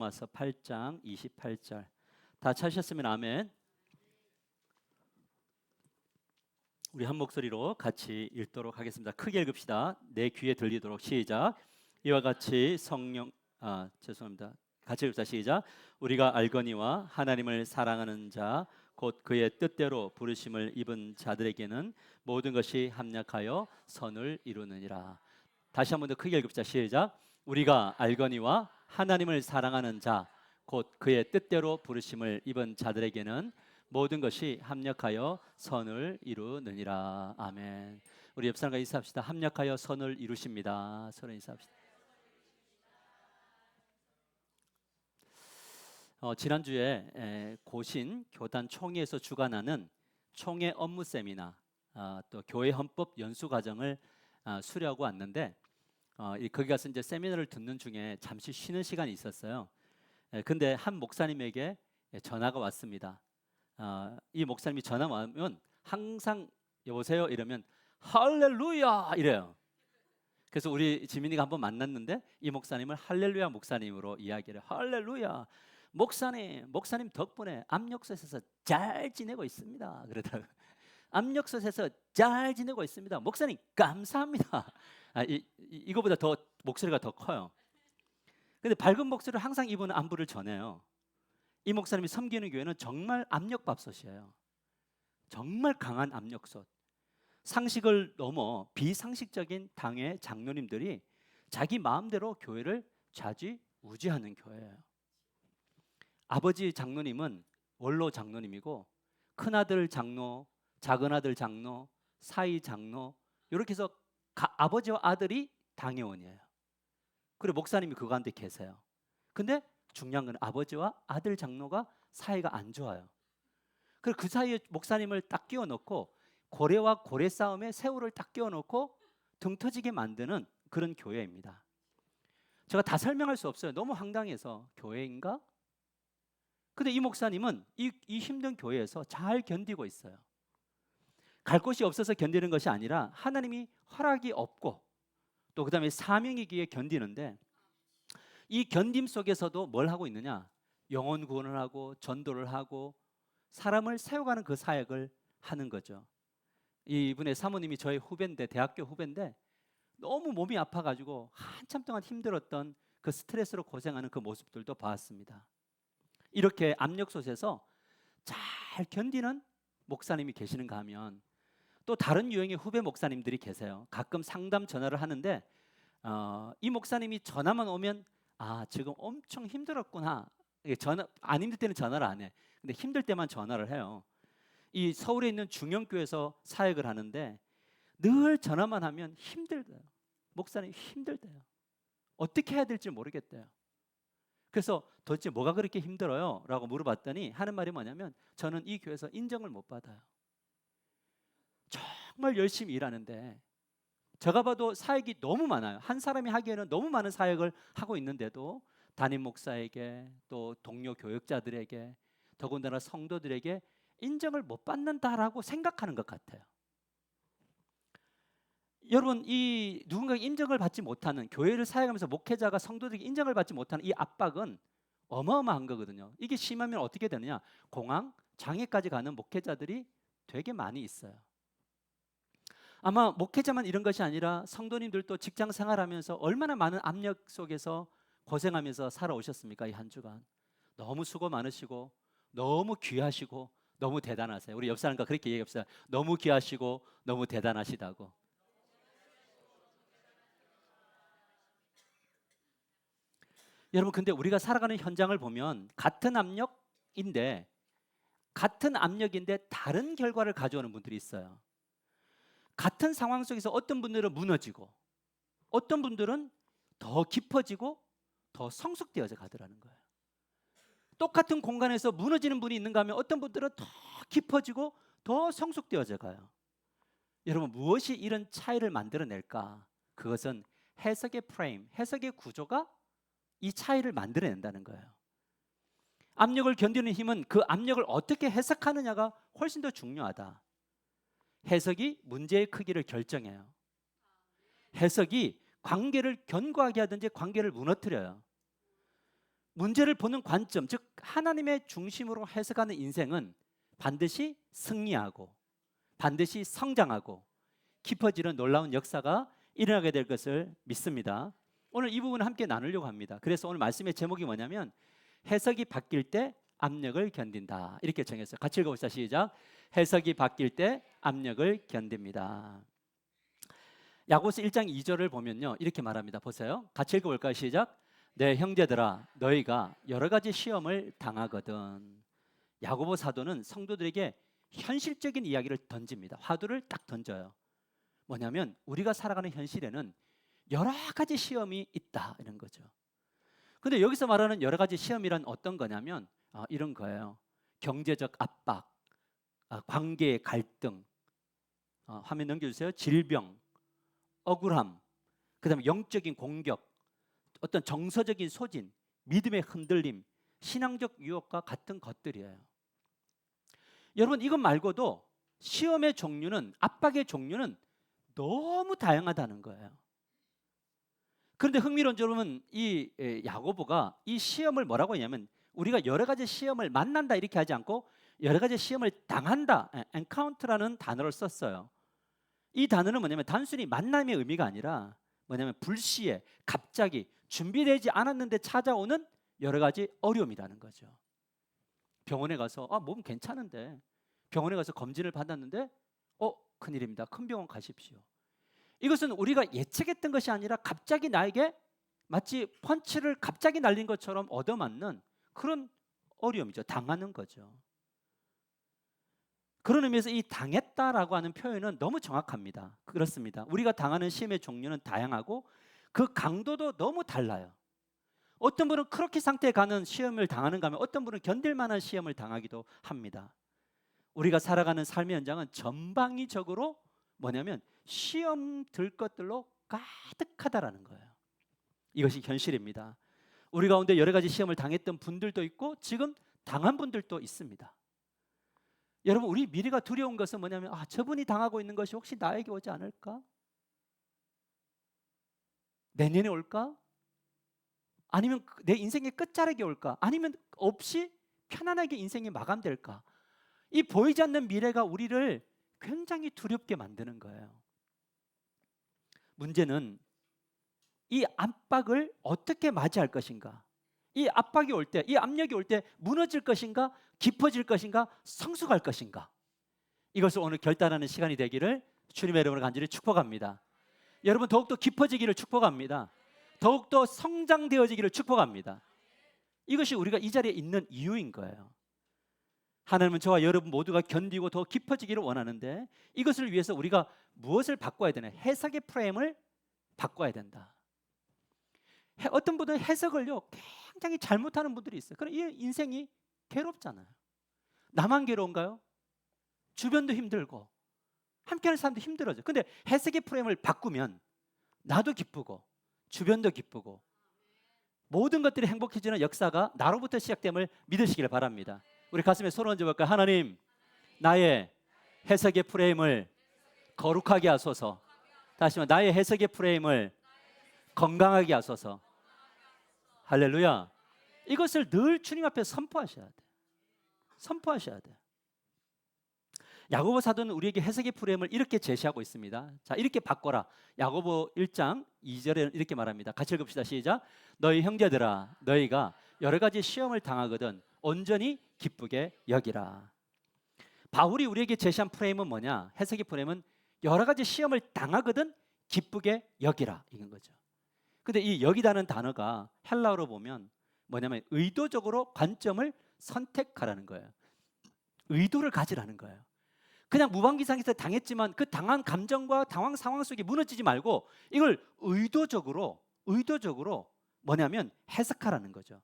로마서 8장 28절 다 찾으셨으면 아멘. 우리 한 목소리로 같이 읽도록 하겠습니다. 크게 읽읍시다. 내 귀에 들리도록 시작. 이와 같이 죄송합니다. 같이 읽읍시다. 시작. 우리가 알거니와 하나님을 사랑하는 자 곧 그의 뜻대로 부르심을 입은 자들에게는 모든 것이 합력하여 선을 이루느니라. 다시 한 번 더 크게 읽읍시다. 시작. 우리가 알거니와 하나님을 사랑하는 자 곧 그의 뜻대로 부르심을 입은 자들에게는 모든 것이 합력하여 선을 이루느니라. 아멘. 우리 옆 사람과 인사합시다. 합력하여 선을 이루십니다. 서로 인사합시다. 지난주에 고신 교단 총회에서 주관하는 총회 업무 세미나 또 교회 헌법 연수 과정을 수료하고 왔는데 거기 가서 이제 세미나를 듣는 중에 잠시 쉬는 시간이 있었어요. 근데 한 목사님에게 전화가 왔습니다. 이 목사님이 전화 오면 항상 여보세요 이러면 할렐루야 이래요. 그래서 우리 지민이가 한번 만났는데 이 목사님을 할렐루야 목사님으로 이야기를 할렐루야 목사님 덕분에 압력솥에서 잘 지내고 있습니다 그러더라고요. 압력솥에서 잘 지내고 있습니다. 목사님 감사합니다. 이거보다 더 목소리가 더 커요. 근데 밝은 목소리로 항상 이분은 안부를 전해요. 이 목사님이 섬기는 교회는 정말 압력밥솥이에요. 정말 강한 압력솥. 상식을 넘어 비상식적인 당의 장로님들이 자기 마음대로 교회를 좌지우지하는 교회예요. 아버지 장로님은 원로 장로님이고 큰아들 장로, 작은아들 장로, 사이 장로 이렇게 해서 아버지와 아들이 당회원이에요. 그리고 목사님이 그 가운데 계세요. 근데 중요한 건 아버지와 아들 장로가 사이가 안 좋아요. 그래서 그 사이에 목사님을 딱 끼워넣고 고래와 고래 싸움에 새우를 딱 끼워넣고 등 터지게 만드는 그런 교회입니다. 제가 다 설명할 수 없어요. 너무 황당해서 교회인가? 근데 이 목사님은 이 힘든 교회에서 잘 견디고 있어요. 갈 곳이 없어서 견디는 것이 아니라 하나님이 허락이 없고 또 그 다음에 사명이기에 견디는데 이 견딤 속에서도 뭘 하고 있느냐? 영혼 구원을 하고 전도를 하고 사람을 세워가는 그 사역을 하는 거죠. 이분의 사모님이 저의 후배인데 대학교 후배인데 너무 몸이 아파가지고 한참 동안 힘들었던 그 스트레스로 고생하는 그 모습들도 봤습니다. 이렇게 압력솥에서 잘 견디는 목사님이 계시는가 하면 또 다른 유형의 후배 목사님들이 계세요. 가끔 상담 전화를 하는데 이 목사님이 전화만 오면 지금 엄청 힘들었구나. 전화 안 힘들 때는 전화를 안 해. 근데 힘들 때만 전화를 해요. 이 서울에 있는 중형교회에서 사역을 하는데 늘 전화만 하면 힘들대요. 목사님 힘들대요. 어떻게 해야 될지 모르겠대요. 그래서 도대체 뭐가 그렇게 힘들어요? 라고 물어봤더니 하는 말이 뭐냐면 저는 이 교회에서 인정을 못 받아요. 정말 열심히 일하는데 제가 봐도 사역이 너무 많아요. 한 사람이 하기에는 너무 많은 사역을 하고 있는데도 담임 목사에게 또 동료 교역자들에게 더군다나 성도들에게 인정을 못 받는다라고 생각하는 것 같아요. 여러분 이 누군가에게 인정을 받지 못하는 교회를 사역하면서 목회자가 성도들에게 인정을 받지 못하는 이 압박은 어마어마한 거거든요. 이게 심하면 어떻게 되느냐? 공황, 장애까지 가는 목회자들이 되게 많이 있어요. 아마 목회자만 이런 것이 아니라 성도님들도 직장 생활하면서 얼마나 많은 압력 속에서 고생하면서 살아오셨습니까? 이 한 주간 너무 수고 많으시고 너무 귀하시고 너무 대단하세요. 우리 옆 사람과 그렇게 얘기합시다. 너무 귀하시고 너무 대단하시다고. 여러분 근데 우리가 살아가는 현장을 보면 같은 압력인데 다른 결과를 가져오는 분들이 있어요. 같은 상황 속에서 어떤 분들은 무너지고 어떤 분들은 더 깊어지고 더 성숙되어져 가더라는 거예요. 똑같은 공간에서 무너지는 분이 있는가 하면 어떤 분들은 더 깊어지고 더 성숙되어져 가요. 여러분 무엇이 이런 차이를 만들어낼까? 그것은 해석의 프레임, 해석의 구조가 이 차이를 만들어낸다는 거예요. 압력을 견디는 힘은 그 압력을 어떻게 해석하느냐가 훨씬 더 중요하다. 해석이 문제의 크기를 결정해요. 해석이 관계를 견고하게 하든지 관계를 무너뜨려요. 문제를 보는 관점, 즉 하나님의 중심으로 해석하는 인생은 반드시 승리하고 반드시 성장하고 깊어지는 놀라운 역사가 일어나게 될 것을 믿습니다. 오늘 이 부분을 함께 나누려고 합니다. 그래서 오늘 말씀의 제목이 뭐냐면 해석이 바뀔 때 압력을 견딘다, 이렇게 정했어요. 같이 읽어봅시다. 시작. 해석이 바뀔 때 압력을 견딥니다. 야고보서 1장 2절을 보면요, 이렇게 말합니다. 보세요. 같이 읽어볼까요? 시작. 내 형제들아, 너희가 여러 가지 시험을 당하거든. 야고보 사도는 성도들에게 현실적인 이야기를 던집니다. 화두를 딱 던져요. 뭐냐면 우리가 살아가는 현실에는 여러 가지 시험이 있다, 이런 거죠. 근데 여기서 말하는 여러 가지 시험이란 어떤 거냐면 이런 거예요. 경제적 압박, 관계의 갈등, 화면 넘겨주세요. 질병, 억울함, 그 다음에 영적인 공격, 어떤 정서적인 소진, 믿음의 흔들림, 신앙적 유혹과 같은 것들이에요. 여러분, 이것 말고도 시험의 종류는, 압박의 종류는 너무 다양하다는 거예요. 그런데 흥미로운 점은 이 야고보가 이 시험을 뭐라고 하냐면 우리가 여러 가지 시험을 만난다 이렇게 하지 않고 여러 가지 시험을 당한다, encounter라는 단어를 썼어요. 이 단어는 뭐냐면 단순히 만남의 의미가 아니라 뭐냐면 불시에 갑자기 준비되지 않았는데 찾아오는 여러 가지 어려움이라는 거죠. 병원에 가서 몸 괜찮은데, 병원에 가서 검진을 받았는데 큰일입니다. 큰 병원 가십시오. 이것은 우리가 예측했던 것이 아니라 갑자기 나에게 마치 펀치를 갑자기 날린 것처럼 얻어맞는 그런 어려움이죠. 당하는 거죠. 그런 의미에서 이 당했다라고 하는 표현은 너무 정확합니다. 그렇습니다. 우리가 당하는 시험의 종류는 다양하고 그 강도도 너무 달라요. 어떤 분은 크로키 상태에 가는 시험을 당하는가 하면 어떤 분은 견딜 만한 시험을 당하기도 합니다. 우리가 살아가는 삶의 현장은 전방위적으로 뭐냐면 시험 들 것들로 가득하다라는 거예요. 이것이 현실입니다. 우리 가운데 여러 가지 시험을 당했던 분들도 있고 지금 당한 분들도 있습니다. 여러분, 우리 미래가 두려운 것은 뭐냐면 저분이 당하고 있는 것이 혹시 나에게 오지 않을까? 내년에 올까? 아니면 내 인생의 끝자락에 올까? 아니면 없이 편안하게 인생이 마감될까? 이 보이지 않는 미래가 우리를 굉장히 두렵게 만드는 거예요. 문제는 이 압박을 어떻게 맞이할 것인가? 이 압박이 올 때, 이 압력이 올 때 무너질 것인가? 깊어질 것인가? 성숙할 것인가? 이것을 오늘 결단하는 시간이 되기를 주님의 이름으로 간절히 축복합니다. 여러분, 더욱더 깊어지기를 축복합니다. 더욱더 성장되어지기를 축복합니다. 이것이 우리가 이 자리에 있는 이유인 거예요. 하나님은 저와 여러분 모두가 견디고 더 깊어지기를 원하는데 이것을 위해서 우리가 무엇을 바꿔야 되나? 해석의 프레임을 바꿔야 된다. 어떤 분들은 해석을요 굉장히 잘못하는 분들이 있어요. 그럼 이 인생이 괴롭잖아요. 나만 괴로운가요? 주변도 힘들고 함께하는 사람도 힘들어져. 근데 해석의 프레임을 바꾸면 나도 기쁘고 주변도 기쁘고 모든 것들이 행복해지는 역사가 나로부터 시작됨을 믿으시길 바랍니다. 우리 가슴에 손을 얹어볼까요? 하나님, 나의 해석의 프레임을 거룩하게 하소서. 다시 한번 나의 해석의 프레임을 건강하게 하소서. 할렐루야. 이것을 늘 주님 앞에 선포하셔야 돼. 선포하셔야 돼. 야고보 사도는 우리에게 해석의 프레임을 이렇게 제시하고 있습니다. 자, 이렇게 바꿔라. 야고보 1장 2절에 이렇게 말합니다. 같이 읽읍시다. 시작. 너희 형제들아, 너희가 여러 가지 시험을 당하거든 온전히 기쁘게 여기라. 바울이 우리에게 제시한 프레임은 뭐냐? 해석의 프레임은 여러 가지 시험을 당하거든 기쁘게 여기라, 이건 거죠. 근데 이 여기다는 단어가 헬라어로 보면 뭐냐면 의도적으로 관점을 선택하라는 거예요. 의도를 가지라는 거예요. 그냥 무방비상에서 당했지만 그 당한 감정과 당황 상황 속에 무너지지 말고 이걸 의도적으로 뭐냐면 해석하라는 거죠.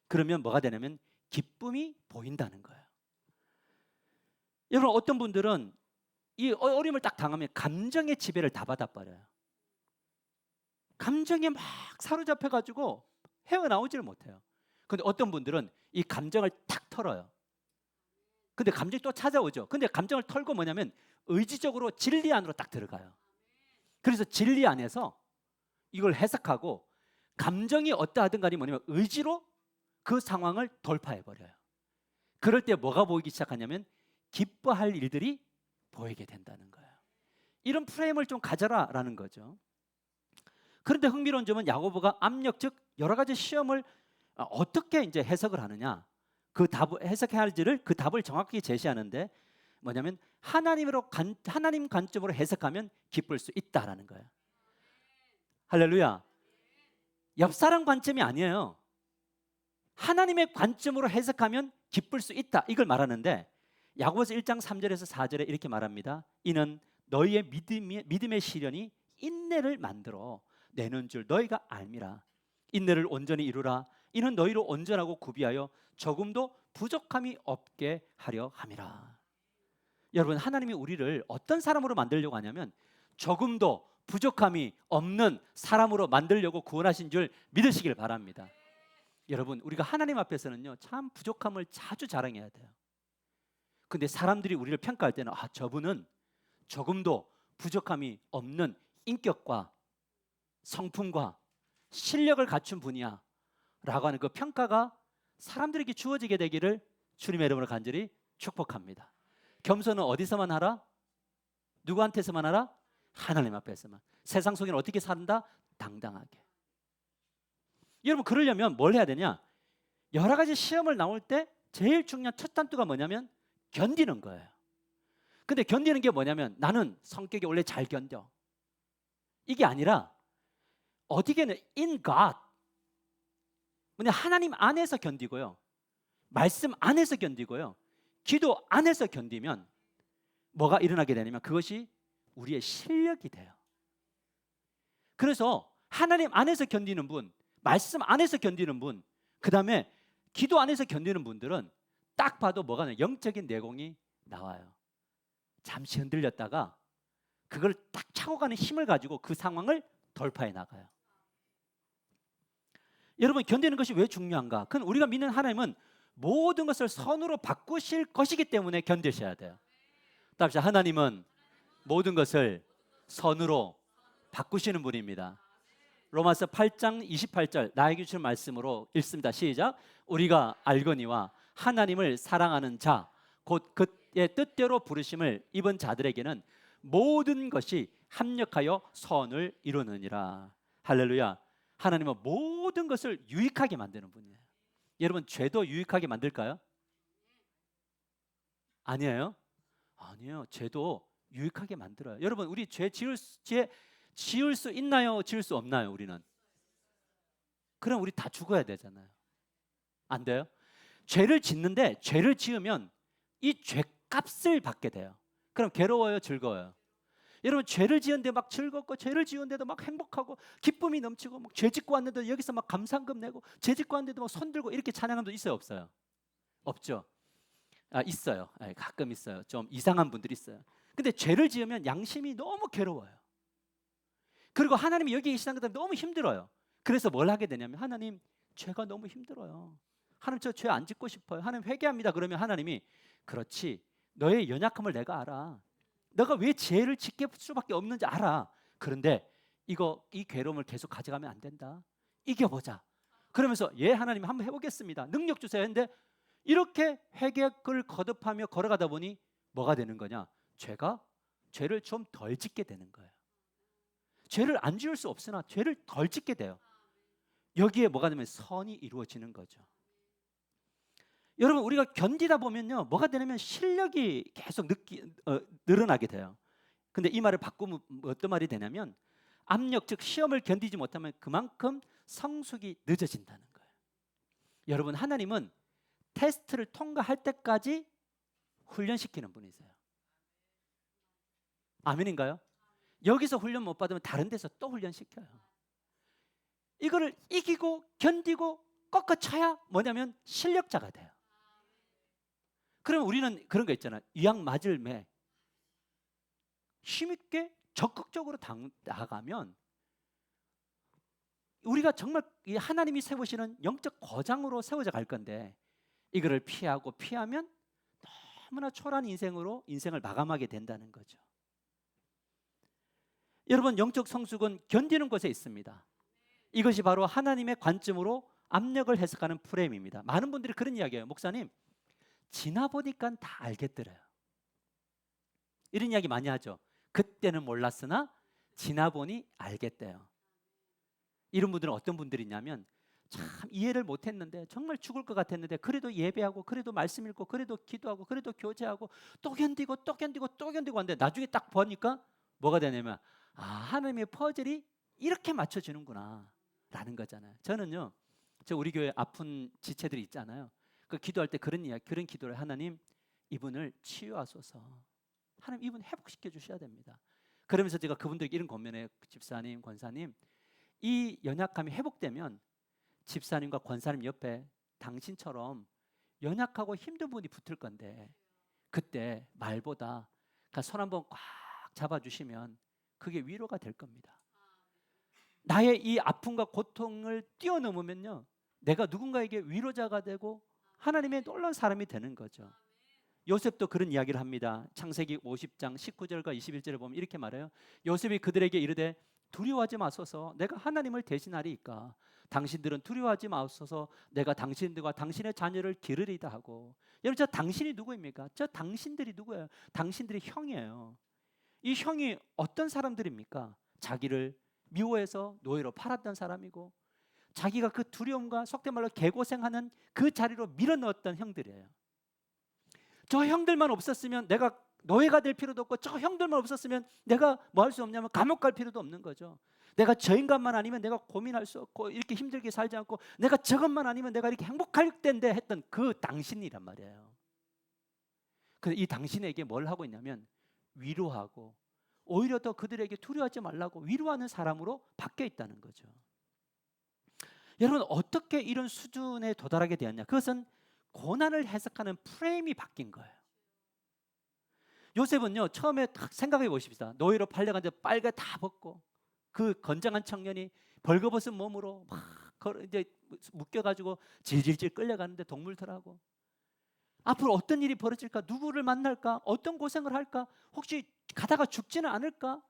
그러면 뭐가 되냐면 기쁨이 보인다는 거예요. 여러분, 어떤 분들은 이 어려움을 딱 당하면 감정의 지배를 다 받아버려요. 감정에 막 사로잡혀가지고 헤어나오지를 못해요. 근데 어떤 분들은 이 감정을 탁 털어요. 근데 감정이 또 찾아오죠. 근데 감정을 털고 뭐냐면 의지적으로 진리 안으로 딱 들어가요. 그래서 진리 안에서 이걸 해석하고 감정이 어떠하든 간에 뭐냐면 의지로 그 상황을 돌파해 버려요. 그럴 때 뭐가 보이기 시작하냐면 기뻐할 일들이 보이게 된다는 거예요. 이런 프레임을 좀 가져라라는 거죠. 그런데 흥미로운 점은 야고보가 압력, 즉 여러 가지 시험을 어떻게 이제 해석을 하느냐, 그 답을 해석해야 할지를 그 답을 정확히 제시하는데 뭐냐면 하나님 관점으로 해석하면 기쁠 수 있다라는 거예요. 할렐루야. 옆 사람 관점이 아니에요. 하나님의 관점으로 해석하면 기쁠 수 있다, 이걸 말하는데 야고보서 1장 3절에서 4절에 이렇게 말합니다. 이는 너희의 믿음의 시련이 인내를 만들어 내는 줄 너희가 알미라. 인내를 온전히 이루라. 이는 너희로 온전하고 구비하여 조금도 부족함이 없게 하려 함이라. 여러분, 하나님이 우리를 어떤 사람으로 만들려고 하냐면 조금도 부족함이 없는 사람으로 만들려고 구원하신 줄 믿으시길 바랍니다. 여러분, 우리가 하나님 앞에서는요 참 부족함을 자주 자랑해야 돼요. 근데 사람들이 우리를 평가할 때는 저분은 조금도 부족함이 없는 인격과 성품과 실력을 갖춘 분이야 라고 하는 그 평가가 사람들에게 주어지게 되기를 주님의 이름으로 간절히 축복합니다. 겸손은 어디서만 하라? 누구한테서만 하라? 하나님 앞에서만. 세상 속에는 어떻게 산다? 당당하게. 여러분, 그러려면 뭘 해야 되냐? 여러 가지 시험을 나올 때 제일 중요한 첫 단추가 뭐냐면 견디는 거예요. 근데 견디는 게 뭐냐면 나는 성격이 원래 잘 견뎌, 이게 아니라 어디게는 in God, 뭐냐, 하나님 안에서 견디고요, 말씀 안에서 견디고요, 기도 안에서 견디면 뭐가 일어나게 되냐면 그것이 우리의 실력이 돼요. 그래서 하나님 안에서 견디는 분, 말씀 안에서 견디는 분, 그 다음에 기도 안에서 견디는 분들은 딱 봐도 뭐가 나요? 영적인 내공이 나와요. 잠시 흔들렸다가 그걸 딱 차고 가는 힘을 가지고 그 상황을 돌파해 나가요. 여러분, 견디는 것이 왜 중요한가? 그건 우리가 믿는 하나님은 모든 것을 선으로 바꾸실 것이기 때문에 견디셔야 돼요. 답시다. 하나님은 모든 것을 선으로 바꾸시는 분입니다. 로마서 8장 28절 나에게 주신 말씀으로 읽습니다. 시작. 우리가 알거니와 하나님을 사랑하는 자 곧 그의 뜻대로 부르심을 입은 자들에게는 모든 것이 합력하여 선을 이루느니라. 할렐루야. 하나님은 모든 것을 유익하게 만드는 분이에요. 여러분, 죄도 유익하게 만들까요? 아니에요? 아니에요. 죄도 유익하게 만들어요. 여러분, 우리 죄 지을 수 있나요? 지을 수 없나요? 우리는. 그럼 우리 다 죽어야 되잖아요. 안 돼요? 죄를 짓는데 죄를 지으면 이 죄값을 받게 돼요. 그럼 괴로워요? 즐거워요? 여러분, 죄를 지었는데 막 즐겁고 죄를 지었는데도 막 행복하고 기쁨이 넘치고 막 죄 짓고 왔는데 여기서 막 감상금 내고 죄 짓고 왔는데도 막 손 들고 이렇게 찬양하는 분 있어요? 없어요? 없죠? 있어요. 가끔 있어요. 좀 이상한 분들이 있어요. 근데 죄를 지으면 양심이 너무 괴로워요. 그리고 하나님이 여기 계시다는 것 때문에 너무 힘들어요. 그래서 뭘 하게 되냐면 하나님, 죄가 너무 힘들어요. 하나님, 저 죄 안 짓고 싶어요. 하나님, 회개합니다. 그러면 하나님이 그렇지, 너의 연약함을 내가 알아. 너가 왜 죄를 짓게 수밖에 없는지 알아. 그런데 이 괴로움을 계속 가져가면 안 된다. 이겨보자. 그러면서 하나님 한번 해보겠습니다. 능력 주세요. 했는데 이렇게 회개를 거듭하며 걸어가다 보니 뭐가 되는 거냐? 죄를 좀 덜 짓게 되는 거예요. 죄를 안 지을 수 없으나 죄를 덜 짓게 돼요. 여기에 뭐가 되면 선이 이루어지는 거죠. 여러분, 우리가 견디다 보면요 뭐가 되냐면 실력이 계속 늘어나게 돼요. 근데 이 말을 바꾸면 어떤 말이 되냐면 압력, 즉 시험을 견디지 못하면 그만큼 성숙이 늦어진다는 거예요. 여러분, 하나님은 테스트를 통과할 때까지 훈련시키는 분이세요. 아멘인가요? 여기서 훈련 못 받으면 다른 데서 또 훈련시켜요. 이거를 이기고 견디고 꺾어쳐야 뭐냐면 실력자가 돼요. 그럼 우리는 그런 거 있잖아요. 이왕 맞을 매 힘있게 적극적으로 나아가면 우리가 정말 이 하나님이 세우시는 영적 거장으로 세워져 갈 건데 이거를 피하면 너무나 초라한 인생을 마감하게 된다는 거죠. 여러분, 영적 성숙은 견디는 것에 있습니다. 이것이 바로 하나님의 관점으로 압력을 해석하는 프레임입니다. 많은 분들이 그런 이야기해요. 목사님, 지나보니까 다 알겠더래요. 이런 이야기 많이 하죠. 그때는 몰랐으나 지나보니 알겠대요. 이런 분들은 어떤 분들이냐면 참 이해를 못했는데, 정말 죽을 것 같았는데 그래도 예배하고, 그래도 말씀 읽고, 그래도 기도하고, 그래도 교제하고, 또 견디고 또 견디고 또 견디고 하는데 나중에 딱 보니까 뭐가 되냐면, 아, 하나님의 퍼즐이 이렇게 맞춰지는구나 라는 거잖아요. 저는요, 우리 교회 아픈 지체들이 있잖아요. 그 기도할 때 그런 이야기, 그런 기도를, 하나님 이분을 치유하소서, 하나님 이분 회복시켜 주셔야 됩니다. 그러면서 제가 그분들에게 이런 권면해요. 집사님, 권사님, 이 연약함이 회복되면 집사님과 권사님 옆에 당신처럼 연약하고 힘든 분이 붙을 건데, 그때 말보다 손 한번 꽉 잡아주시면 그게 위로가 될 겁니다. 나의 이 아픔과 고통을 뛰어넘으면요, 내가 누군가에게 위로자가 되고 하나님의 놀라운 사람이 되는 거죠. 요셉도 그런 이야기를 합니다. 창세기 50장 19절과 21절에 보면 이렇게 말해요. 요셉이 그들에게 이르되 두려워하지 마소서, 내가 하나님을 대신하리이까. 당신들은 두려워하지 마소서, 내가 당신들과 당신의 자녀를 기르리다 하고. 여러분, 저 당신이 누구입니까? 저 당신들이 누구예요? 당신들이 형이에요. 이 형이 어떤 사람들입니까? 자기를 미워해서 노예로 팔았던 사람이고, 자기가 그 두려움과 속된 말로 개고생하는 그 자리로 밀어넣었던 형들이에요. 저 형들만 없었으면 내가 노예가 될 필요도 없고, 저 형들만 없었으면 내가 뭐 할 수 없냐면 감옥 갈 필요도 없는 거죠. 내가 저 인간만 아니면 내가 고민할 수 없고, 이렇게 힘들게 살지 않고, 내가 저것만 아니면 내가 이렇게 행복할 텐데 했던 그 당신이란 말이에요. 그래서 이 당신에게 뭘 하고 있냐면 위로하고, 오히려 더 그들에게 두려워하지 말라고 위로하는 사람으로 바뀌어 있다는 거죠. 여러분, 어떻게 이런 수준에 도달하게 되었냐? 그것은 고난을 해석하는 프레임이 바뀐 거예요. 요셉은요, 처음에 딱 생각해 보십시다. 노예로 팔려가지고 빨개 다 벗고, 그 건장한 청년이 벌거벗은 몸으로 막 이제 묶여가지고 질질질 끌려가는데, 동물들하고 앞으로 어떤 일이 벌어질까? 누구를 만날까? 어떤 고생을 할까? 혹시 가다가 죽지는 않을까?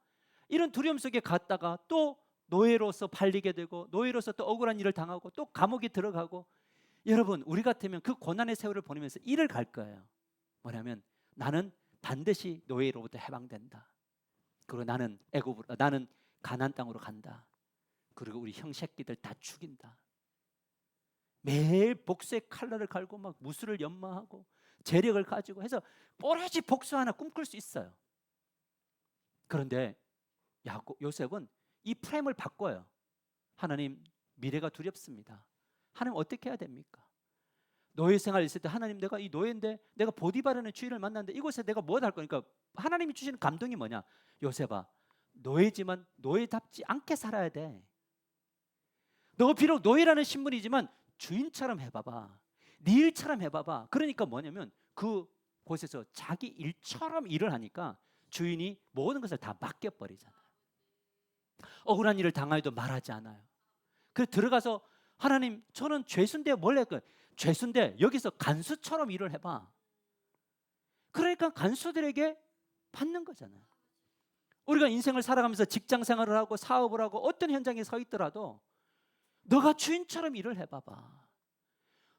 이런 두려움 속에 갔다가 또 노예로서 팔리게 되고, 노예로서 또 억울한 일을 당하고, 또 감옥에 들어가고. 여러분, 우리 같으면 그 고난의 세월을 보내면서 일을 갈 거예요. 뭐냐면, 나는 반드시 노예로부터 해방된다. 그리고 나는 나는 가나안 땅으로 간다. 그리고 우리 형 새끼들 다 죽인다. 매일 복수의 칼날을 갈고 막 무술을 연마하고 재력을 가지고 해서 오로지 복수 하나 꿈꿀 수 있어요. 그런데 요셉은 이 프레임을 바꿔요. 하나님, 미래가 두렵습니다. 하나님, 어떻게 해야 됩니까? 노예 생활 있을 때, 하나님, 내가 이 노예인데, 내가 보디바라는 주인을 만났는데 이곳에 내가 뭘 할 거니까, 하나님이 주시는 감동이 뭐냐? 요셉아, 노예지만 노예답지 않게 살아야 돼. 너 비록 노예라는 신분이지만 주인처럼 해봐봐. 네 일처럼 해봐봐. 그러니까 뭐냐면, 그 곳에서 자기 일처럼 일을 하니까 주인이 모든 것을 다 맡겨버리잖아요. 억울한 일을 당하여도 말하지 않아요. 그래서 들어가서, 하나님, 저는 죄수인데 뭘 할까요? 죄수인데 여기서 간수처럼 일을 해봐. 그러니까 간수들에게 받는 거잖아요. 우리가 인생을 살아가면서 직장 생활을 하고 사업을 하고 어떤 현장에 서 있더라도 너가 주인처럼 일을 해봐봐,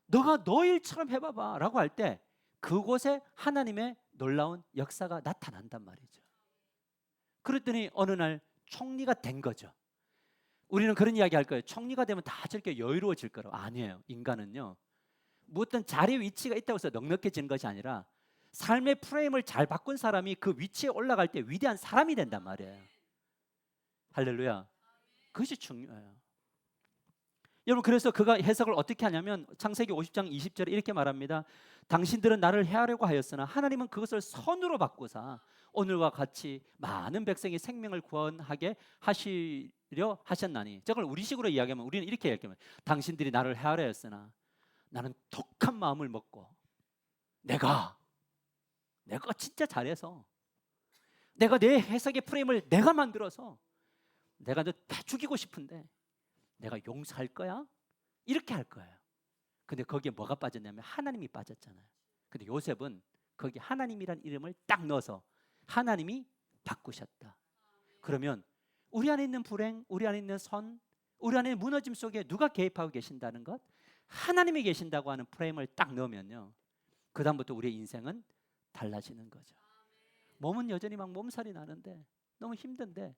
너가 너 일처럼 해봐봐 라고 할 때 그곳에 하나님의 놀라운 역사가 나타난단 말이죠. 그랬더니 어느 날 총리가 된 거죠. 우리는 그런 이야기 할 거예요. 총리가 되면 다 저렇게 여유로워질 거라고. 아니에요. 인간은요, 어떤 자리 위치가 있다고 해서 넉넉해지는 것이 아니라, 삶의 프레임을 잘 바꾼 사람이 그 위치에 올라갈 때 위대한 사람이 된단 말이에요. 할렐루야. 그것이 중요해요. 여러분, 그래서 그가 해석을 어떻게 하냐면, 창세기 50장 20절에 이렇게 말합니다. 당신들은 나를 해하려고 하였으나 하나님은 그것을 선으로 바꾸사 오늘과 같이 많은 백성의 생명을 구원하게 하시려 하셨나니. 저걸 우리식으로 이야기하면, 우리는 이렇게 이야기하면, 당신들이 나를 해하려 했으나 나는 독한 마음을 먹고, 내가 진짜 잘해서, 내가 내 해석의 프레임을 내가 만들어서 내가 너 죽이고 싶은데 내가 용서할 거야? 이렇게 할 거예요. 근데 거기에 뭐가 빠졌냐면 하나님이 빠졌잖아요. 근데 요셉은 거기 하나님이란 이름을 딱 넣어서 하나님이 바꾸셨다. 그러면 우리 안에 있는 불행, 우리 안에 있는 선, 우리 안에 무너짐 속에 누가 개입하고 계신다는 것? 하나님이 계신다고 하는 프레임을 딱 넣으면요, 그 다음부터 우리의 인생은 달라지는 거죠. 몸은 여전히 막 몸살이 나는데 너무 힘든데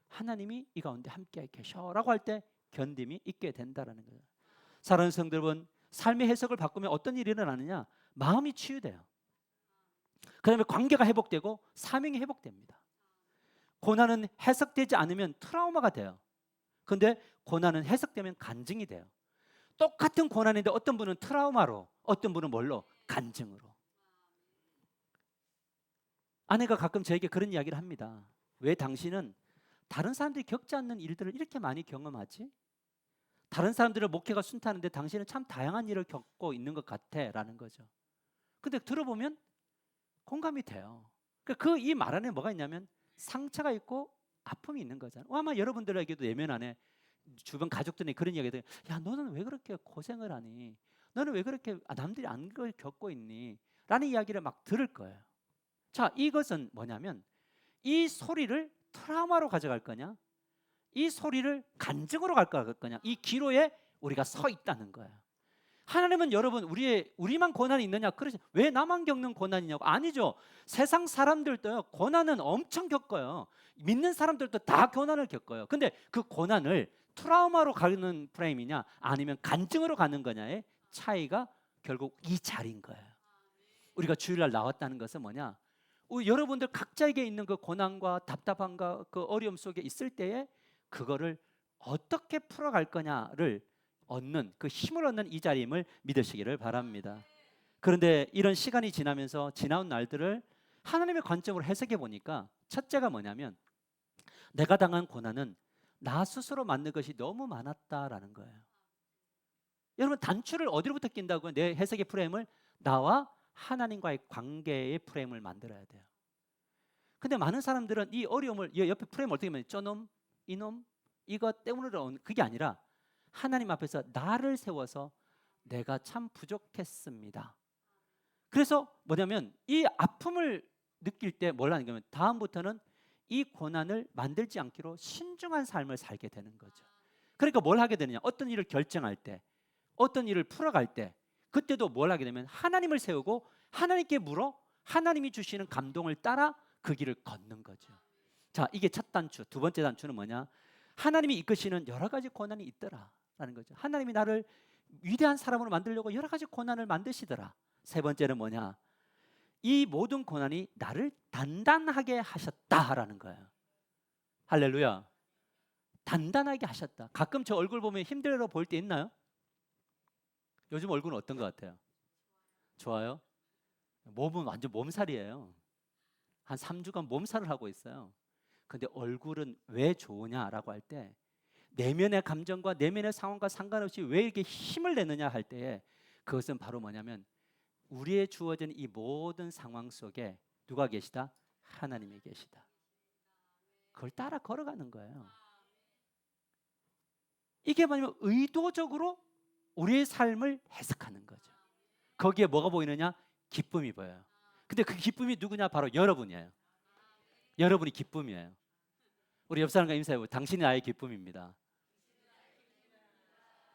하나님이 이 가운데 함께 계셔라고 할 때 견딤이 있게 된다라는 거예요. 사랑하는 성도 여러분, 삶의 해석을 바꾸면 어떤 일이 일어나느냐? 마음이 치유돼요. 그 다음에 관계가 회복되고 사명이 회복됩니다. 고난은 해석되지 않으면 트라우마가 돼요. 그런데 고난은 해석되면 간증이 돼요. 똑같은 고난인데 어떤 분은 트라우마로, 어떤 분은 뭘로? 간증으로. 아내가 가끔 저에게 그런 이야기를 합니다. 왜 당신은 다른 사람들이 겪지 않는 일들을 이렇게 많이 경험하지? 다른 사람들의 목회가 순탄한데 당신은 참 다양한 일을 겪고 있는 것 같아 라는 거죠. 근데 들어보면 공감이 돼요. 이 말 안에 뭐가 있냐면 상처가 있고 아픔이 있는 거잖아요. 아마 여러분들에게도 내면 안에 주변 가족들이 그런 이야기들, 야 너는 왜 그렇게 고생을 하니? 너는 왜 그렇게 남들이 안 걸 겪고 있니? 라는 이야기를 막 들을 거예요. 자, 이것은 뭐냐면 이 소리를 트라우마로 가져갈 거냐, 이 소리를 간증으로 가져갈 거냐, 이 기로에 우리가 서 있다는 거예요. 하나님은 여러분 우리만 고난이 있느냐? 그러지, 왜 나만 겪는 고난이냐고? 아니죠. 세상 사람들도요 고난은 엄청 겪어요. 믿는 사람들도 다 고난을 겪어요. 근데 그 고난을 트라우마로 가는 프레임이냐 아니면 간증으로 가는 거냐의 차이가 결국 이 자리인 거예요. 우리가 주일날 나왔다는 것은 뭐냐? 여러분들 각자에게 있는 그 고난과 답답함과 그 어려움 속에 있을 때에 그거를 어떻게 풀어갈 거냐를 얻는, 그 힘을 얻는 이 자리임을 믿으시기를 바랍니다. 그런데 이런 시간이 지나면서 지나온 날들을 하나님의 관점으로 해석해 보니까 첫째가 뭐냐면 내가 당한 고난은 나 스스로 만든 것이 너무 많았다라는 거예요. 여러분 단추를 어디로부터 낀다고요? 내 해석의 프레임을 나와 하나님과의 관계의 프레임을 만들어야 돼요. 근데 많은 사람들은 이 어려움을 옆에 프레임 어떻게 하면 저놈, 이놈, 이것 때문으로 온 그게 아니라 하나님 앞에서 나를 세워서 내가 참 부족했습니다. 그래서 뭐냐면 이 아픔을 느낄 때 뭘 하는 거냐면 다음부터는 이 고난을 만들지 않기로 신중한 삶을 살게 되는 거죠. 그러니까 뭘 하게 되느냐? 어떤 일을 결정할 때, 어떤 일을 풀어갈 때 그때도 뭘 하게 되면 하나님을 세우고 하나님께 물어 하나님이 주시는 감동을 따라 그 길을 걷는 거죠. 자, 이게 첫 단추. 두 번째 단추는 뭐냐? 하나님이 이끄시는 여러 가지 고난이 있더라라는 거죠. 하나님이 나를 위대한 사람으로 만들려고 여러 가지 고난을 만드시더라. 세 번째는 뭐냐? 이 모든 고난이 나를 단단하게 하셨다라는 거예요. 할렐루야. 단단하게 하셨다. 가끔 저 얼굴 보면 힘들어 보일 때 있나요? 요즘 얼굴은 어떤 것 같아요? 좋아요? 몸은 완전 몸살이에요. 한 3주간 몸살을 하고 있어요. 근데 얼굴은 왜 좋으냐라고 할 때 내면의 감정과 내면의 상황과 상관없이 왜 이렇게 힘을 내느냐 할 때에 그것은 바로 뭐냐면 우리의 주어진 이 모든 상황 속에 누가 계시다? 하나님이 계시다. 그걸 따라 걸어가는 거예요. 이게 뭐냐면 의도적으로 우리의 삶을 해석하는 거죠. 거기에 뭐가 보이느냐? 기쁨이 보여요. 근데 그 기쁨이 누구냐? 바로 여러분이에요. 여러분이 기쁨이에요. 우리 옆 사람과 인사해보고 당신이 나의 기쁨입니다.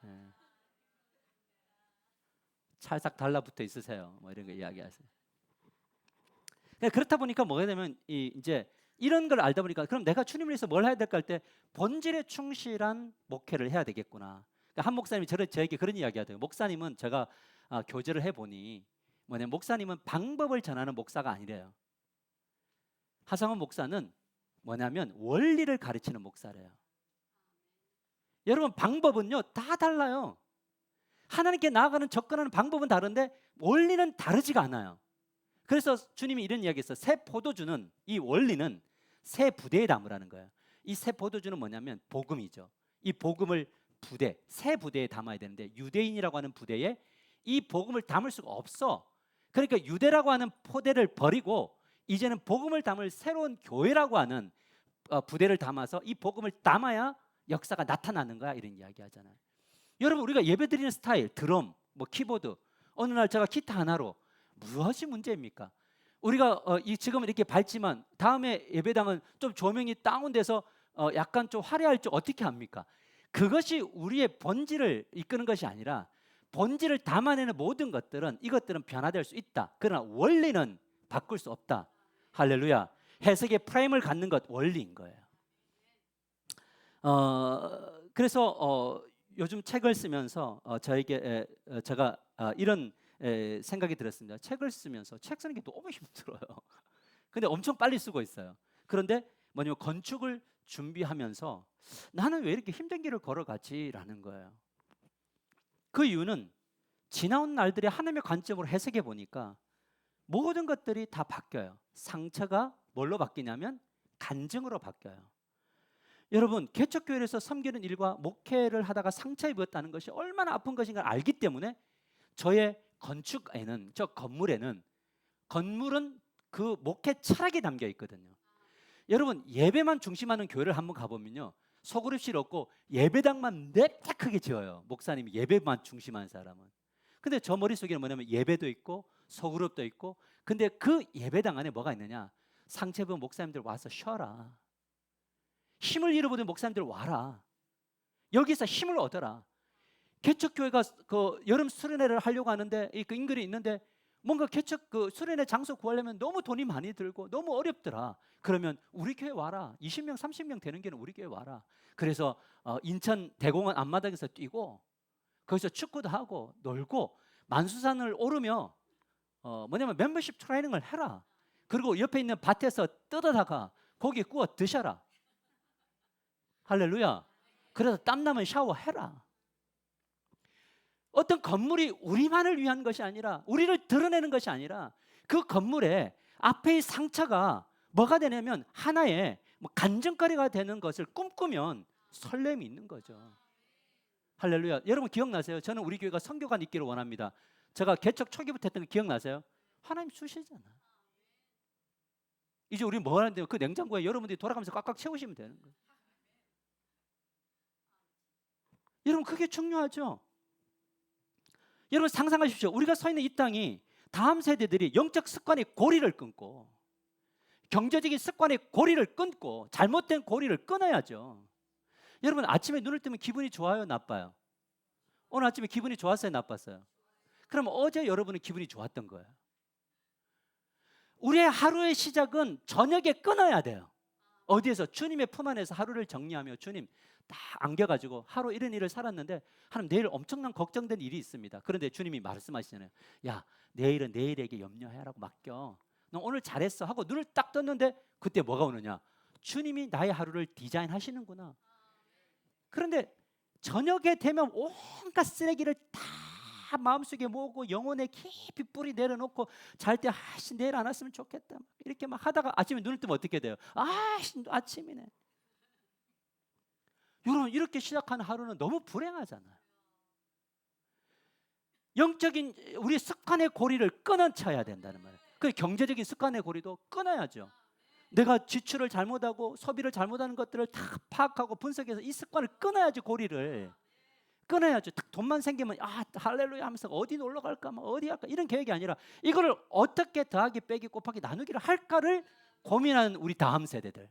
네. 찰싹 달라붙어 있으세요. 뭐 이런 거 이야기하세요. 그렇다 보니까 뭐가 되면 이제 이런 걸 알다 보니까 그럼 내가 주님을 위해서 뭘 해야 될까 할 때 본질에 충실한 목회를 해야 되겠구나. 그러니까 한 목사님이 저에게 그런 이야기 하더라고요. 목사님은 제가 교제를 해보니 뭐냐면 목사님은 방법을 전하는 목사가 아니래요. 하성원 목사는 뭐냐면 원리를 가르치는 목사래요. 여러분 방법은요 다 달라요. 하나님께 나아가는 접근하는 방법은 다른데 원리는 다르지가 않아요. 그래서 주님이 이런 이야기했어요. 새 포도주는, 이 원리는 새 부대에 담으라는 거예요. 이 새 포도주는 뭐냐면 복음이죠. 이 복음을 새 부대에 담아야 되는데 유대인이라고 하는 부대에 이 복음을 담을 수가 없어. 그러니까 유대라고 하는 포대를 버리고 이제는 복음을 담을 새로운 교회라고 하는 부대를 담아서 이 복음을 담아야 역사가 나타나는 거야. 이런 이야기 하잖아요. 여러분 우리가 예배드리는 스타일, 드럼, 뭐 키보드, 어느 날 제가 기타 하나로 무엇이 문제입니까? 우리가 지금 이렇게 밝지만 다음에 예배당은 좀 조명이 다운돼서 약간 좀 화려할 줄 어떻게 합니까? 그것이 우리의 본질을 이끄는 것이 아니라 본질을 담아내는 모든 것들은 이것들은 변화될 수 있다. 그러나 원리는 바꿀 수 없다. 할렐루야. 해석의 프레임을 갖는 것 원리인 거예요. 그래서 요즘 책을 쓰면서 저에게 제가 이런 생각이 들었습니다. 책을 쓰면서 책 쓰는 게 너무 힘들어요. 근데 엄청 빨리 쓰고 있어요. 그런데 뭐냐면 건축을 준비하면서 나는 왜 이렇게 힘든 길을 걸어가지라는 거예요. 그 이유는 지나온 날들의 하나님의 관점으로 해석해 보니까 모든 것들이 다 바뀌어요. 상처가 뭘로 바뀌냐면 간증으로 바뀌어요. 여러분, 개척교회에서 섬기는 일과 목회를 하다가 상처 입었다는 것이 얼마나 아픈 것인가 알기 때문에 저의 건축에는, 저 건물에는, 건물은 그 목회 철학이 담겨 있거든요. 여러분, 예배만 중심하는 교회를 한번 가보면요, 소그룹실 없고 예배당만 냅다 크게 지어요. 목사님이 예배만 중심한 사람은. 근데 저 머릿속에는 뭐냐면 예배도 있고 소그룹도 있고, 근데 그 예배당 안에 뭐가 있느냐, 상처 입은 목사님들 와서 쉬어라, 힘을 잃어버린 목사님들 와라, 여기서 힘을 얻어라. 개척교회가 그 여름 수련회를 하려고 하는데 그 인근에 있는데 뭔가 개척 그 수련회 장소 구하려면 너무 돈이 많이 들고 너무 어렵더라. 그러면 우리 교회 와라. 20명 30명 되는 게는 우리 교회 와라. 그래서 인천 대공원 앞마당에서 뛰고 거기서 축구도 하고 놀고 만수산을 오르며 뭐냐면 멤버십 트레이닝을 해라. 그리고 옆에 있는 밭에서 뜯어다가 고기 구워 드셔라. 할렐루야. 그래서 땀나면 샤워해라. 어떤 건물이 우리만을 위한 것이 아니라, 우리를 드러내는 것이 아니라, 그 건물에 앞의 상처가 뭐가 되냐면 하나의 간증거리가 되는 것을 꿈꾸면 설렘이 있는 거죠. 할렐루야. 여러분 기억나세요? 저는 우리 교회가 선교관 있기를 원합니다. 제가 개척 초기부터 했던 거 기억나세요? 하나님 주시잖아. 이제 우리 뭐 하는데요? 그 냉장고에 여러분들이 돌아가면서 꽉꽉 채우시면 되는 거예요. 여러분 그게 중요하죠. 여러분 상상하십시오. 우리가 서 있는 이 땅이 다음 세대들이 영적 습관의 고리를 끊고 경제적인 습관의 고리를 끊고 잘못된 고리를 끊어야죠. 여러분 아침에 눈을 뜨면 기분이 좋아요, 나빠요? 오늘 아침에 기분이 좋았어요, 나빴어요? 그럼 어제 여러분은 기분이 좋았던 거예요. 우리의 하루의 시작은 저녁에 끊어야 돼요. 어디에서? 주님의 품 안에서 하루를 정리하며 주님 딱 안겨가지고 하루 이런 일을 살았는데 하나님 내일 엄청난 걱정된 일이 있습니다. 그런데 주님이 말씀하시잖아요. 야, 내일은 내일에게 염려하라고 맡겨. 너 오늘 잘했어 하고 눈을 딱 떴는데 그때 뭐가 오느냐? 주님이 나의 하루를 디자인하시는구나. 그런데 저녁에 되면 온갖 쓰레기를 다 마음속에 모으고 영혼에 깊이 뿌리 내려놓고 잘 때 아씨 내일 안 왔으면 좋겠다 이렇게 막 하다가 아침에 눈을 뜨면 어떻게 돼요? 아씨 아침이네. 여러분 이렇게 시작하는 하루는 너무 불행하잖아요. 영적인 우리 습관의 고리를 끊어쳐야 된다는 말이에요. 그 경제적인 습관의 고리도 끊어야죠. 내가 지출을 잘못하고 소비를 잘못하는 것들을 다 파악하고 분석해서 이 습관을 끊어야지. 고리를 끊어야죠. 딱 돈만 생기면 할렐루야 하면서 어디 놀러 갈까 뭐 어디 할까 이런 계획이 아니라 이거를 어떻게 더하기 빼기 곱하기 나누기를 할까를 고민하는 우리 다음 세대들.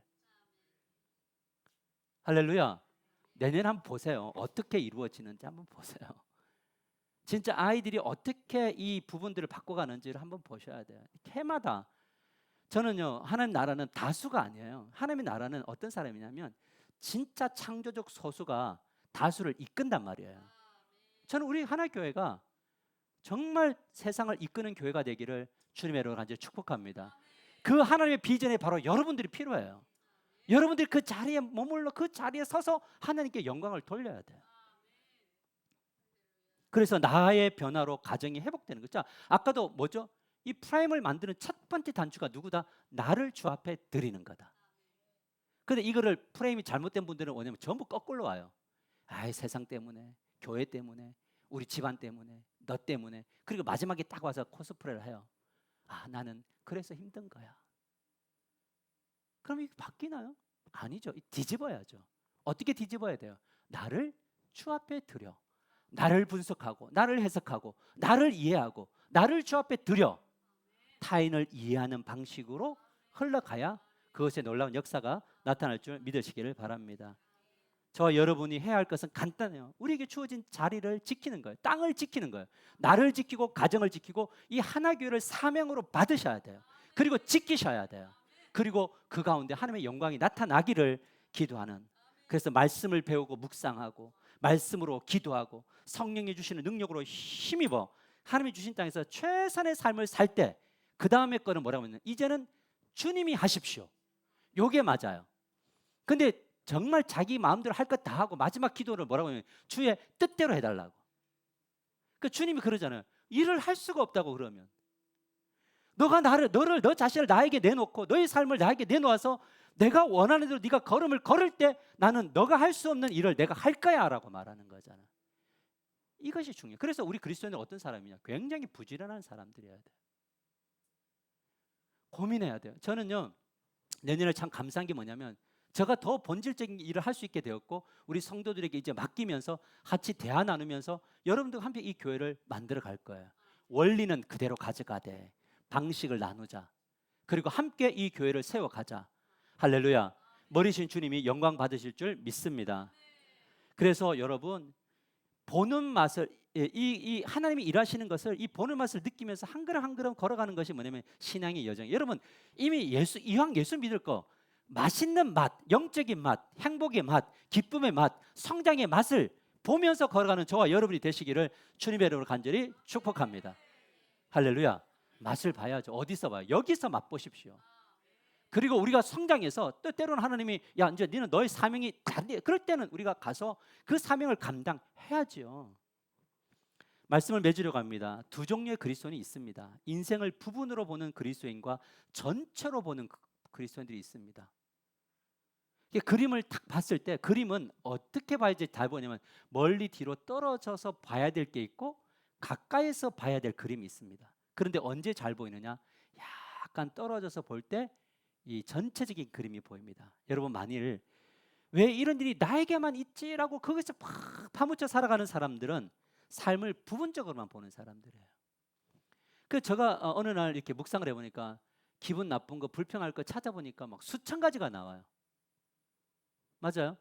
할렐루야. 내년 한번 보세요. 어떻게 이루어지는지 한번 보세요. 진짜 아이들이 어떻게 이 부분들을 바꿔가는지를 한번 보셔야 돼요. 해마다 저는요, 하나님 나라는 다수가 아니에요. 하나님의 나라는 어떤 사람이냐면 진짜 창조적 소수가 다수를 이끈단 말이에요. 저는 우리 하나교회가 정말 세상을 이끄는 교회가 되기를 주님의 이름으로 간절히 축복합니다. 그 하나님의 비전에 바로 여러분들이 필요해요. 여러분들이 그 자리에 머물러 그 자리에 서서 하나님께 영광을 돌려야 돼요. 그래서 나의 변화로 가정이 회복되는 거죠. 아까도 뭐죠? 이 프레임을 만드는 첫 번째 단추가 누구다? 나를 주 앞에 드리는 거다. 근데 이거를 프레임이 잘못된 분들은 뭐냐면 전부 거꾸로 와요. 아이 세상 때문에, 교회 때문에, 우리 집안 때문에, 너 때문에. 그리고 마지막에 딱 와서 코스프레를 해요. 나는 그래서 힘든 거야. 그럼 이게 바뀌나요? 아니죠. 뒤집어야죠. 어떻게 뒤집어야 돼요? 나를 주 앞에 드려. 나를 분석하고 나를 해석하고 나를 이해하고 나를 주 앞에 드려 타인을 이해하는 방식으로 흘러가야 그것의 놀라운 역사가 나타날 줄 믿으시기를 바랍니다. 저와 여러분이 해야 할 것은 간단해요. 우리에게 주어진 자리를 지키는 거예요. 땅을 지키는 거예요. 나를 지키고 가정을 지키고 이 하나교회를 사명으로 받으셔야 돼요. 그리고 지키셔야 돼요. 그리고 그 가운데 하나님의 영광이 나타나기를 기도하는, 그래서 말씀을 배우고 묵상하고 말씀으로 기도하고 성령이 주시는 능력으로 힘입어 하나님이 주신 땅에서 최선의 삶을 살 때 그 다음에 거는 뭐라고 하면 이제는 주님이 하십시오. 요게 맞아요. 근데 정말 자기 마음대로 할 것 다 하고 마지막 기도를 뭐라고 하면 주의 뜻대로 해달라고. 그 주님이 그러잖아요. 일을 할 수가 없다고. 그러면 너 자신을 나에게 내놓고 너의 삶을 나에게 내놓아서 내가 원하는 대로 네가 걸음을 걸을 때 나는 너가 할 수 없는 일을 내가 할 거야 라고 말하는 거잖아. 이것이 중요해요. 그래서 우리 그리스도인은 어떤 사람이냐, 굉장히 부지런한 사람들이어야 돼요. 고민해야 돼요. 저는요 내년에 참 감사한 게 뭐냐면 제가 더 본질적인 일을 할 수 있게 되었고 우리 성도들에게 이제 맡기면서 같이 대화 나누면서 여러분들과 함께 이 교회를 만들어 갈 거예요. 원리는 그대로 가져가되 방식을 나누자. 그리고 함께 이 교회를 세워가자. 할렐루야. 머리신 주님이 영광 받으실 줄 믿습니다. 그래서 여러분 보는 맛을, 이 하나님이 일하시는 것을 이 보는 맛을 느끼면서 한 걸음 한 걸음 걸어가는 것이 뭐냐면 신앙의 여정이에요. 여러분 이미 이왕 예수 믿을 거 맛있는 맛, 영적인 맛, 행복의 맛, 기쁨의 맛, 성장의 맛을 보면서 걸어가는 저와 여러분이 되시기를 주님의 이름으로 간절히 축복합니다. 할렐루야. 맛을 봐야죠. 어디서 봐요? 여기서 맛보십시오. 그리고 우리가 성장해서 또 때로는 하나님이 야 이제 너는 너의 사명이 다른데 그럴 때는 우리가 가서 그 사명을 감당해야죠. 말씀을 맺으려고 합니다. 두 종류의 그리스도인이 있습니다. 인생을 부분으로 보는 그리스도인과 전체로 보는 그리스도인들이 있습니다. 그림을 딱 봤을 때 그림은 어떻게 봐야지 잘 보냐면 멀리 뒤로 떨어져서 봐야 될 게 있고 가까이서 봐야 될 그림이 있습니다. 그런데 언제 잘 보이느냐? 약간 떨어져서 볼 때 이 전체적인 그림이 보입니다. 여러분 만일 왜 이런 일이 나에게만 있지라고 거기서 팍 파묻혀 살아가는 사람들은 삶을 부분적으로만 보는 사람들이에요. 그래서 제가 어느 날 이렇게 묵상을 해보니까 기분 나쁜 거, 불평할 거 찾아보니까 막 수천 가지가 나와요. 맞아요?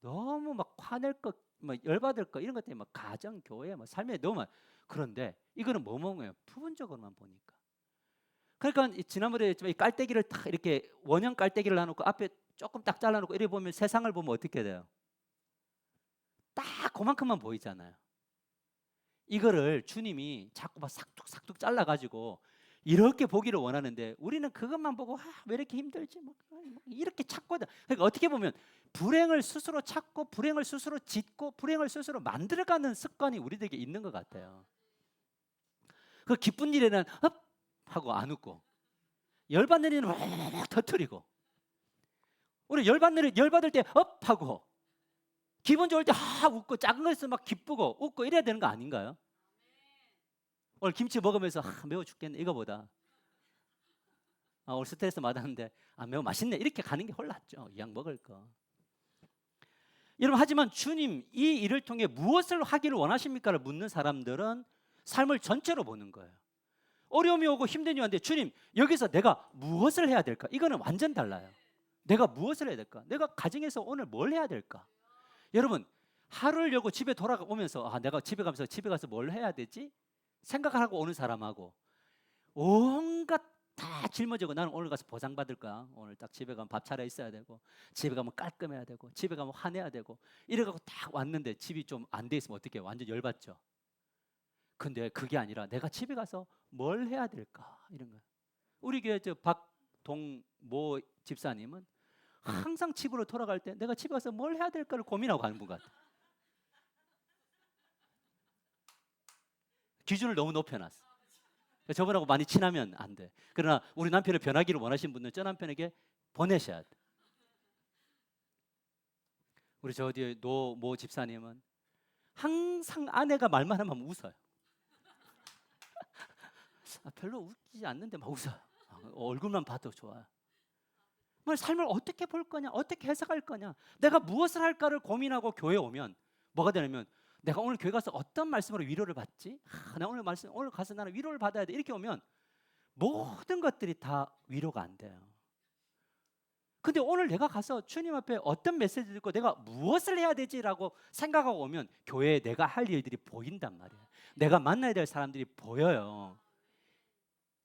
너무 막 화낼 거, 막 열받을 거 이런 것 때문에 막 가정, 교회, 막 삶에 너무 많아요. 그런데 이거는 뭐예요? 부분적으로만 보니까. 그러니까 지난번에 이 깔때기를 딱 이렇게 원형 깔때기를 놔놓고 앞에 조금 딱 잘라놓고 이렇게 보면 세상을 보면 어떻게 돼요? 딱 그만큼만 보이잖아요. 이거를 주님이 자꾸 막 삭둑삭둑 잘라가지고 이렇게 보기를 원하는데 우리는 그것만 보고 왜 이렇게 힘들지? 뭐 이렇게 찾거든. 그러니까 어떻게 보면 불행을 스스로 찾고 불행을 스스로 짓고 불행을 스스로 만들어가는 습관이 우리들에게 있는 것 같아요. 그 기쁜 일에는 하고 안 웃고 열받는 일은 막 터뜨리고 우리 열받을 때 하고 기분 좋을 때 웃고 작은 것에서 막 기쁘고 웃고 이래야 되는 거 아닌가요? 오늘 김치 먹으면서 매워 죽겠네 이거보다 오늘 스트레스 받았는데 매워 맛있네 이렇게 가는 게 훨 낫죠. 이왕 먹을 거. 여러분 하지만 주님 이 일을 통해 무엇을 하기를 원하십니까를 묻는 사람들은 삶을 전체로 보는 거예요. 어려움이 오고 힘든 일이 왔는데 주님 여기서 내가 무엇을 해야 될까? 이거는 완전 달라요. 내가 무엇을 해야 될까? 내가 가정에서 오늘 뭘 해야 될까? 여러분 하루를 열고 집에 돌아오면서 내가 집에 가서 뭘 해야 되지? 생각을 하고 오는 사람하고 온갖 다 짊어지고 나는 오늘 가서 보상받을 거야. 오늘 딱 집에 가면 밥 차려 있어야 되고 집에 가면 깔끔해야 되고 집에 가면 화내야 되고 이래갖고 딱 왔는데 집이 좀 안 돼 있으면 어떻게 해요? 완전 열받죠. 근데 그게 아니라 내가 집에 가서 뭘 해야 될까? 이런 거예요. 우리 교회 박동모 집사님은 항상 집으로 돌아갈 때 내가 집에 가서 뭘 해야 될까를 고민하고 가는 분 같아요. 기준을 너무 높여놨어. 저분하고 많이 친하면 안 돼. 그러나 우리 남편을 변하기를 원하시는 분들은 저 남편에게 보내셔야 돼. 우리 저 뒤에 노모 집사님은 항상 아내가 말만 하면 웃어요. 별로 웃기지 않는데 막 웃어요. 얼굴만 봐도 좋아요. 삶을 어떻게 볼 거냐, 어떻게 해석할 거냐, 내가 무엇을 할까를 고민하고 교회에 오면 뭐가 되냐면 내가 오늘 교회 가서 어떤 말씀으로 위로를 받지? 나 오늘 가서 나는 위로를 받아야 돼. 이렇게 오면 모든 것들이 다 위로가 안 돼요. 근데 오늘 내가 가서 주님 앞에 어떤 메시지 듣고 내가 무엇을 해야 되지라고 생각하고 오면 교회에 내가 할 일들이 보인단 말이에요. 내가 만나야 될 사람들이 보여요.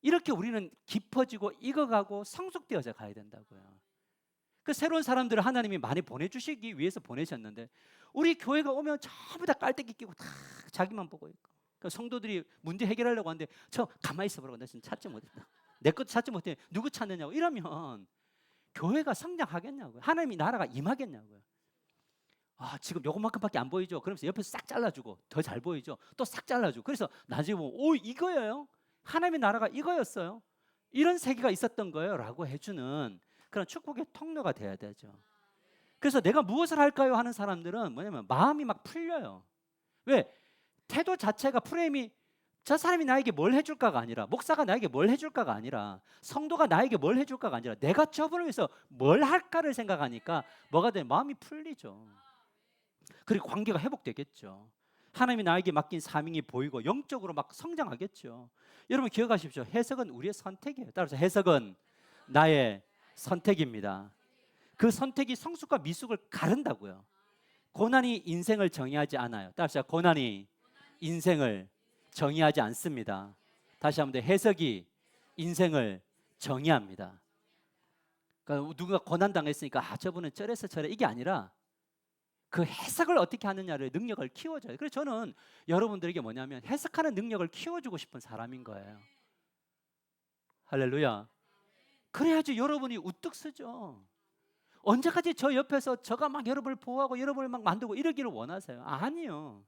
이렇게 우리는 깊어지고 익어가고 성숙되어져 가야 된다고요. 그 새로운 사람들을 하나님이 많이 보내주시기 위해서 보내셨는데 우리 교회가 오면 전부 다 깔때기 끼고 다 자기만 보고 있고, 그 성도들이 문제 해결하려고 하는데 저 가만히 있어보라고, 나 지금 찾지 못했다, 내 것도 찾지 못해, 누구 찾느냐고 이러면 교회가 성장하겠냐고요. 하나님이 나라가 임하겠냐고요. 아, 지금 요것만큼밖에 안 보이죠? 그러면서 옆에서 싹 잘라주고 더 잘 보이죠? 또 싹 잘라주고, 그래서 나중에 보면 오, 이거예요? 하나님의 나라가 이거였어요? 이런 세계가 있었던 거예요 라고 해주는 그런 축복의 통로가 돼야 되죠. 그래서 내가 무엇을 할까요 하는 사람들은 뭐냐면 마음이 막 풀려요. 왜? 태도 자체가, 프레임이 저 사람이 나에게 뭘 해줄까가 아니라, 목사가 나에게 뭘 해줄까가 아니라, 성도가 나에게 뭘 해줄까가 아니라 내가 저분을 위해서 뭘 할까를 생각하니까 뭐가 돼? 마음이 풀리죠. 그리고 관계가 회복되겠죠. 하나님이 나에게 맡긴 사명이 보이고 영적으로 막 성장하겠죠. 여러분 기억하십시오. 해석은 우리의 선택이에요. 따라서 해석은 나의 선택입니다. 그 선택이 성숙과 미숙을 가른다고요. 고난이 인생을 정의하지 않아요. 따라서 고난이 인생을 정의하지 않습니다. 다시 한번 더, 해석이 인생을 정의합니다. 그러니까 누가 고난 당했으니까 저분은 저래서 저래, 이게 아니라 그 해석을 어떻게 하느냐를, 능력을 키워줘요. 그래서 저는 여러분들에게 뭐냐면 해석하는 능력을 키워주고 싶은 사람인 거예요. 할렐루야. 그래야지 여러분이 우뚝 서죠. 언제까지 저 옆에서 저가 막 여러분을 보호하고 여러분을 막 만들고 이러기를 원하세요? 아니요.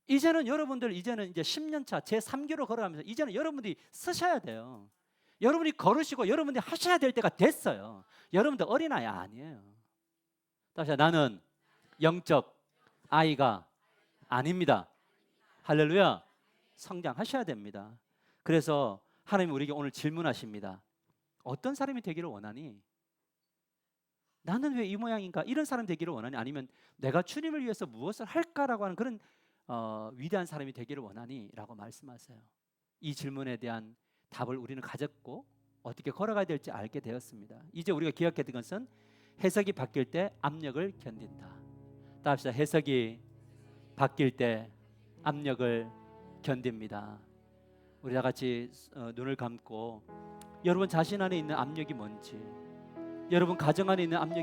이제는 여러분들, 이제는 이제 10년 차 제 3기로 걸어가면서 이제는 여러분들이 서셔야 돼요. 여러분이 걸으시고 여러분들이 하셔야 될 때가 됐어요. 여러분들 어린아이 아니에요. 다시, 나는 영적 아이가 아닙니다. 할렐루야. 성장하셔야 됩니다. 그래서 하나님 우리에게 오늘 질문하십니다. 어떤 사람이 되기를 원하니? 나는 왜 이 모양인가? 이런 사람 되기를 원하니? 아니면 내가 주님을 위해서 무엇을 할까라고 하는 그런 위대한 사람이 되기를 원하니? 라고 말씀하세요. 이 질문에 대한 답을 우리는 가졌고 어떻게 걸어가야 될지 알게 되었습니다. 이제 우리가 기억해야 될 것은 해석이 바뀔 때 압력을 견딘다. 따라합시다. 해석이 바뀔 때 압력을 견딥니다. 우리 다 같이 눈을 감고 여러분 자신 안에 있는 압력이 뭔지, 여러분 가정 안에 있는 압력이